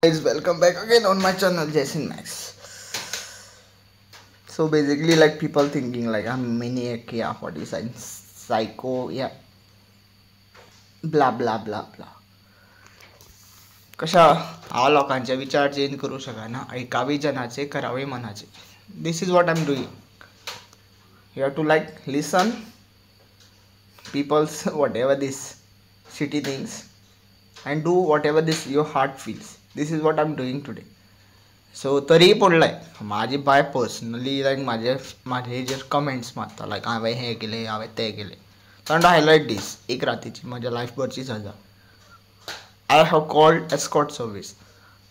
Guys, welcome back again on my channel Jason Max. So basically, like people thinking like I'm maniac, yeah, what is I psycho, yeah, blah blah blah blah. कशा हा लोकांचे विचार change करू शकना, ऐकावे जनाचे करावे मनाचे. This is what I'm doing. You have to like listen people's whatever this shitty things and do whatever this your heart feels. This is what I'm doing today. सो तरी पडलाय माझी बाय पर्सनली लायक माझे जे comments मारता लायक हांवें हें केलें हांवें तें केलें सो हायलायट दीस एक रातीची म्हज्या लायफ भरची सजा. I have called escort service,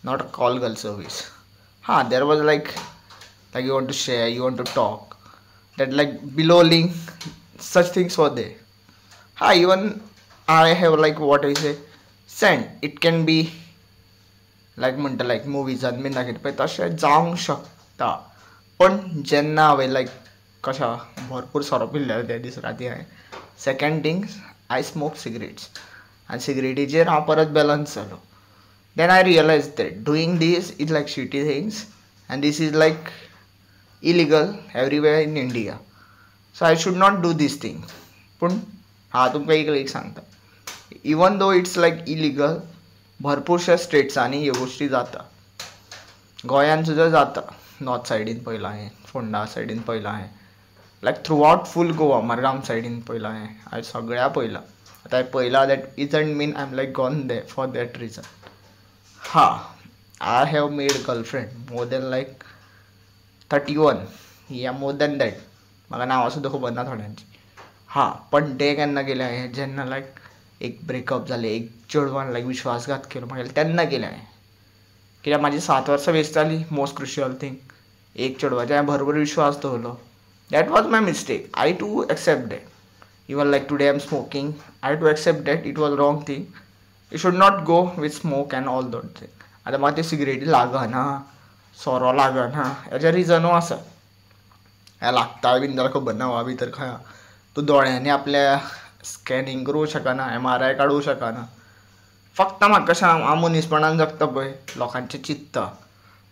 not a call girl service. हां, there was like you want to share, you want to talk that like below link such things for they. हां, even I have like what I say send it can be like म्हणटा like मुवीजान been दाखयता पळय तशें जावंक शकता. पण जेन्ना हांवें लायक कशा भरपूर सोरो पिल्लेलो त्या दीस राती हांवें. Second thing, I smoke cigarettes आनी सिगरेटीचेर हांव परत बॅलन्स जालो. Then I realize that doing this is like shitty things and this is like illegal everywhere in India. So I should not do this thing. पूण हांव तुमकां एक सांगता, even though it's like illegal भरपूरशा स्टेट्सांनी ह्यो गोश्टी जाता. गोंयान सुद्दां जाता. नॉर्थ सायडीन पळयलां हांवें, फोंडा सायडीन पळयलां हांवें, like throughout full Goa Margao सायडीन पळयलां हांवें सगळ्या पळयलां. आतां हांवें पळयलां that isn't mean I am like gone there for that reason. हां, I have made girlfriend more than like 31 या मोर दॅन दॅट. म्हाका नांवां सुद्दां खबर ना थोड्यांची. हां, पण ते केन्ना केलें हांवें जेन्ना लायक एक ब्रेकअप जालें, एक चेडवान लायक विश्वासघात केलो म्हागेलो तेन्ना केलें हांवें. कित्याक म्हाजी 7 वर्सां वेस्ट जाली. मोस्ट क्रुशियल थिंग, एक चेडवाचेर हांवें भरपूर विश्वास दवरलो. That was my mistake. I to accept that. Even like today I am smoking, I to accept that it was wrong thing. You should not go with smoke and all that thing. आतां म्हाका ते सिगरेटी लागना, सोरो लागना, हेजे रिजनूय आसा. हें लागता बीन जाल्यार खबर ना वा भितर खंय. तूं दोळ्यांनी आपल्या स्कॅनिंग करूं शकना, MRI काडूं शकना. फक्त म्हाका कशें हांव मनीसपणान जगता पळय, लोकांचें चिंतता,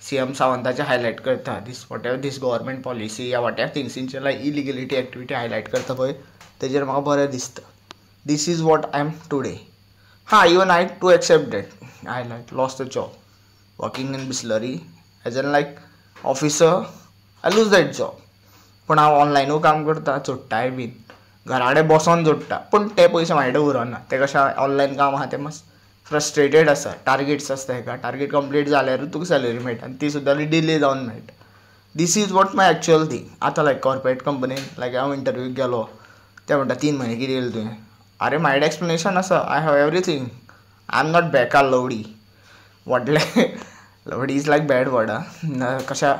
CM सावंताचें हायलायट करता, this what ever this government policy या वॉट एवर थिंग्सींचेर लायक इलिगलिटी एक्टिविटी हायलायट करता पळय, तेजेर म्हाका बरें दिसता. This is what I am today. हां, even I to accept that I like lost the job working in Bisleri as an like officer. I lose that job. पूण हांव ऑनलायनूय काम करता, जोडटाय बीन, घरा कडेन बसोन जोडटा. पूण ते पयशे म्हाजे कडेन उरना. ते कशें ऑनलायन काम आसा तें मातशें फ्रस्ट्रेटेड आसा. टार्गेट्स आसता हेका, टार्गेट कंप्लीट जाल्यारूच तुका सॅलरी मेळटा आनी ती सुद्दां डिले जावन मेळटा. दीस is what my actual thing. आतां लायक कॉर्पोरेट कंपनीन लायक हांव इंटरव्यूक गेलो, ते म्हणटा 3 म्हयने कितें केलें तुवें. आरे म्हाजे कडेन एक्सप्लेनेशन आसा. I have everything. I am not बेकार लवडी. व्हडले लवडी इज लायक बॅड वर्ड. कशा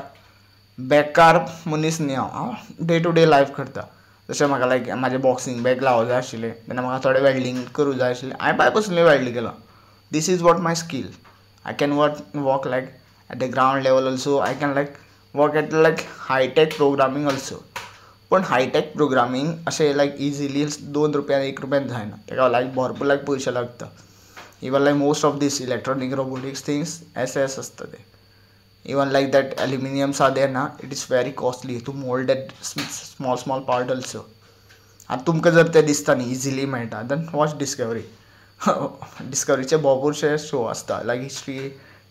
बेकार मनीस न्ही हांव डे टू डे लायफ करता. जशें म्हाका लायक म्हाजें बॉक्सींग बॅग लावूं जाय आशिल्लें, तेन्ना म्हाका थोडें वेल्डिंग करूं जाय आशिल्लें, हांवें बाय पर्सनली वेल्ड केलां. This is what my skill. I can work like at the ground level also. I can like work at like hi-tech programming also. पूण हायटेक प्रोग्रामींग अशें लायक इजिली 2 रुपयान 1 रुपयान जायना. तेका लायक भरपूर लायक पयशे लागता. Even like most of this electronic robotics things एस आसता ते. Even like that aluminiums are there na, it is very costly to mold that small part also. आतां तुमकां जर ते दिसता न्ही इजिली मेळटा, देन वॉच डिस्कवरी. डिस्कवरीचे भरपूरशे शो आसता लायक हिस्ट्री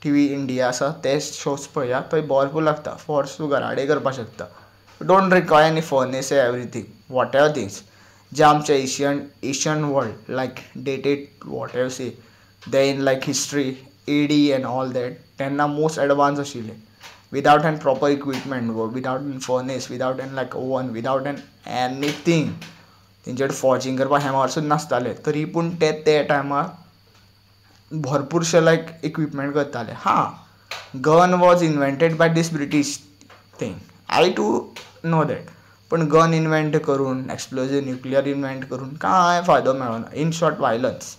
TV इंडिया आसा, ते शोज पळया, थंय भरपूर लागता. फॉर्स तूं घरा कडेन करपाक शकता. Don't require any furnace everything what ever things जे आमचे Asian world like dated what ever say they in like history AD and all that तेन्ना मोस्ट एडवान्स आशिल्ले. Without an proper equipment, without an furnace, without an like oven, without an anything. तेंचे कडेन फॉर्जींग करपाक hammer सुद्दां नासताले. तरी पूण ते टायमार भरपूरशे लायक इक्विपमेंट करताले. हां, gun was invented by this British thing. I too know that. पूण गन इन्वेंट करून, एक्सप्लोजीव न्युक्लियर इन्वेंट करून कांय फायदो मेळना. In short violence.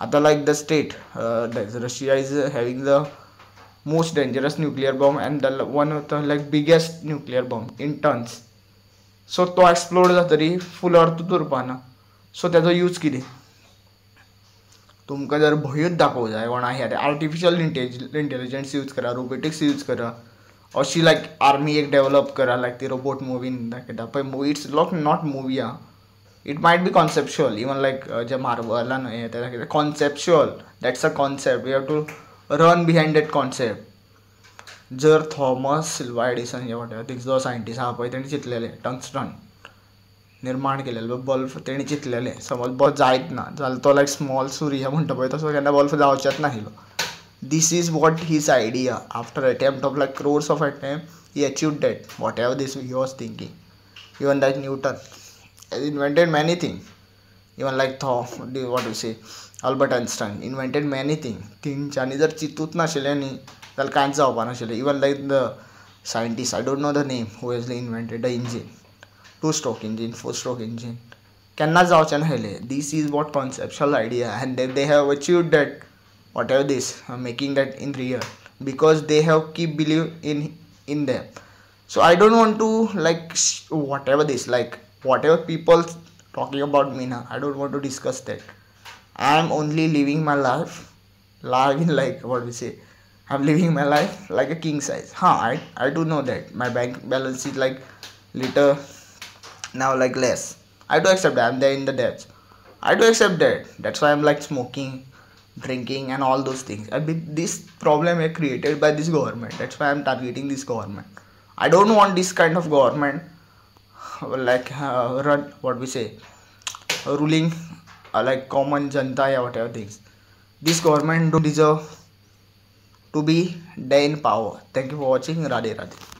आतां like the state Russia is having the most dangerous nuclear bomb and the one of the like biggest nuclear bomb in tons. So तो explode जातरी फूल अर्थ उरपाना. सो तेजो use कितें. तुमकां जर भंयूच दाखोवंक जाय कोणा हे आर्टिफिशियल इंटेलिजन्स यूज करा, रोबोटिक्स यूज करा, अशी लायक आर्मी एक डेव्हलप करा, लायक ती रोबोट मुवीन दाखयता पळय मूवी. इट्स नॉट मूवी आं, it might be conceptual. Even like जे मार्वलान हे ते दाखयता conceptual. That's a concept. You have to run behind that concept. जर थॉमस सिल्वा एडिसन जो सायंटिस्ट आहा पळय तेणी चिंतलेलें टंगस्टन निर्माण केलेलो बल्ब तेणी चिंतलेलें, समज बल्ब जायत ना जाल्यार तो लायक स्मॉल सुर्या म्हणटा पळय तसो केन्ना बल्ब जावचेच नाशिल्लो. This is what his idea. After attempt of like crores of attempt, he achieved that. Whatever this he was thinking. Even like Newton has invented many things. Even like what you say, Albert Einstein invented many things. तेंच्यांनी जर चिंतूच नाशिल्लें न्ही जाल्यार कांयच जावपा नाशिल्लें. Even like the scientist, I don't know the name, who has invented the engine, 2-stroke engine, 4-stroke engine. केन्नाच जावचें नाशिल्लें. This is what conceptual idea, and they have achieved that. Whatever this making that in real, because they have keep believe in them. So I don't want to like whatever this, like whatever people talking about me now, I don't want to discuss that. I am only living my life in like what we say, I'm living my life like a king size. I do know that my bank balance is like little now, like less. I do accept that I'm there in the debts. I do accept that. That's why I'm like smoking, drinking and all those things. This problem is created by this government. That's why I'm targeting this government. I don't want this kind of government like run what we say ruling like common janta or whatever things. This government don't deserve to be there in power. Thank you for watching. Radhe Radhe.